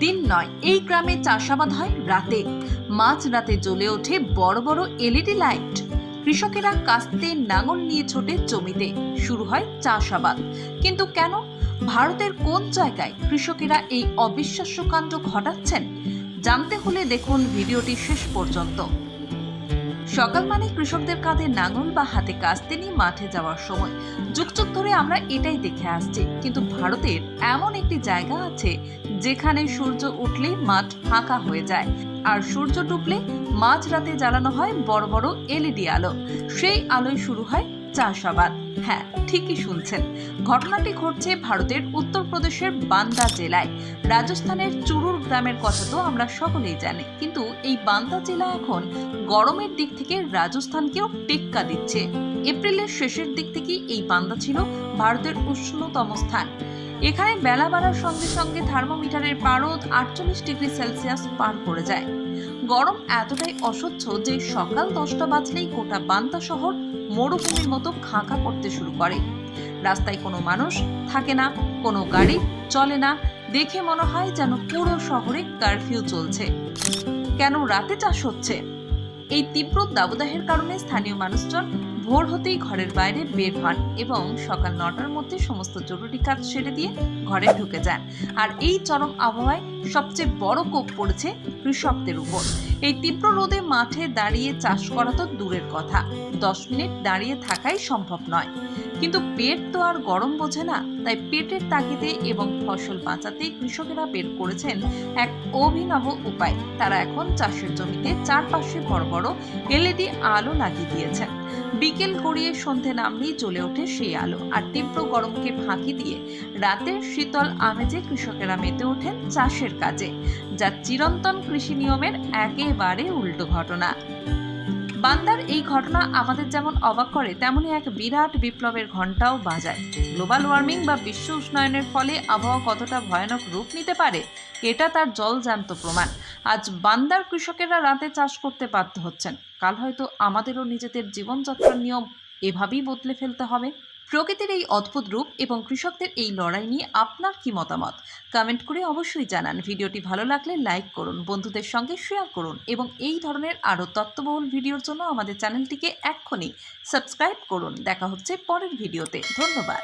দিন নয়, এই গ্রামে চাষাবাদ হয় রাতে। মাঝ রাতে জ্বলে ওঠে বড় বড় এলইডি লাইট। কৃষকেরা কাস্তে নাঙল নিয়ে ছোটে জমিতে, শুরু হয় চাষাবাদ। কিন্তু কেন? ভারতের কোন জায়গায় কৃষকেরা এই অবিশ্বাস্য কাণ্ড ঘটাচ্ছেন? জানতে হলে দেখুন ভিডিওটি শেষ পর্যন্ত। সকাল মানে কৃষকদের কাঁধে নাঙল বা হাতে কাস্তে নিয়ে মাঠে যাওয়ার সময়। যুগ যুগ ধরে আমরা এটাই দেখে আসছি, কিন্তু ভারতের এমন একটি জায়গা আছে যেখানে সূর্য উঠলেই মাঠ ফাঁকা হয়ে যায়, আর সূর্য ডুবলে মাঝরাতে জ্বালানো হয় বড় বড় এলইডি আলো। সেই আলোয় শুরু হয় চাষাবাদ। হ্যাঁ, ঠিকই শুনছেন, ঘটনাটি ঘটছে ভারতের উত্তরপ্রদেশের বান্দা জেলায়। রাজস্থানের চুরুর গ্রামের কথা তো আমরা সকলেই জানি, কিন্তু এই বান্দা জেলা এখন গরমের দিক থেকে রাজস্থানকেও টেক্কা দিচ্ছে। এপ্রিলের শেষের দিক থেকে এই বান্দা ছিল ভারতের উষ্ণতম স্থান। এখানে বেলা বাড়ার সঙ্গে সঙ্গে থার্মোমিটারের পারদ 48 ডিগ্রি সেলসিয়াস পার করে যায়। গরম এতটাই অসহ্য যে সকাল 10টা বাজলেই গোটা বান্দা শহর মরুভূমির মতো খাঁকা করতে শুরু করে। রাস্তায় কোনো মানুষ থাকে না, কোনো গাড়ি চলে না। দেখে মনে হয় যেন পুরো শহরে কারফিউ চলছে। কেন রাতে চাষ হচ্ছে? এই তীব্র দাবদাহের কারণে স্থানীয় মানুষজন ভোর হতেই ঘরের বাইরে বের হন এবং সকাল 9টার মধ্যে সমস্ত জরুরি কাজ সেরে দিয়ে ঘরে ঢুকে যান। আর এই চরম আবহাওয়ায় সবচেয়ে বড় কোপ পড়েছে কৃষকদের উপর। এই তীব্র রোদে মাঠে দাঁড়িয়ে চাষ করা তো দূরের কথা, 10 মিনিট দাঁড়িয়ে থাকাই সম্ভব নয়। কিন্তু পেট তো আর গরম বোঝে না, তাই পেটের তাগিদে এবং ফসল বাঁচাতে কৃষকেরা বের করেছেন এক অভিনব উপায়। তারা এখন চাষের জমিতে চারপাশে বড় বড় এলইডি আলো লাগিয়ে দিয়েছেন। বিকেল গড়িয়ে সন্ধে নামলেই জ্বলে ওঠে সেই আলো, আর তীব্র গরমকে ফাঁকি দিয়ে রাতের শীতল আমেজে কৃষকেরা মেতে ওঠেন চাষের কাজে, যা চিরন্তন কৃষি নিয়মের একেবারে উল্টো ঘটনা। বান্দার এই ঘটনা আমাদের যেমন অবাক করে, তেমনি এক বিরাট বিপ্লবের ঘণ্টাও বাজায়। গ্লোবাল ওয়ার্মিং বা বিশ্ব উষ্ণায়নের ফলে আবহাওয়া কতটা ভয়ানক রূপ নিতে পারে, এটা তার জলজ্যান্ত প্রমাণ। আজ বান্দার কৃষকেরা রাতে চাষ করতে বাধ্য হচ্ছেন, কাল হয়তো আমাদেরও নিজেদের জীবনযাত্রার নিয়ম এভাবেই বদলে ফেলতে হবে। প্রকৃতির এই অদ্ভুত রূপ এবং কৃষকদের এই লড়াই নিয়ে আপনার কি মতামত? কমেন্ট করে অবশ্যই জানান। ভিডিওটি ভালো লাগলে লাইক করুন, বন্ধুদের সঙ্গে শেয়ার করুন এবং এই ধরনের আরও তথ্যবহুল ভিডিওর জন্য আমাদের চ্যানেলটিকে এক্ষুনি সাবস্ক্রাইব করুন। দেখা হচ্ছে পরের ভিডিওতে। ধন্যবাদ।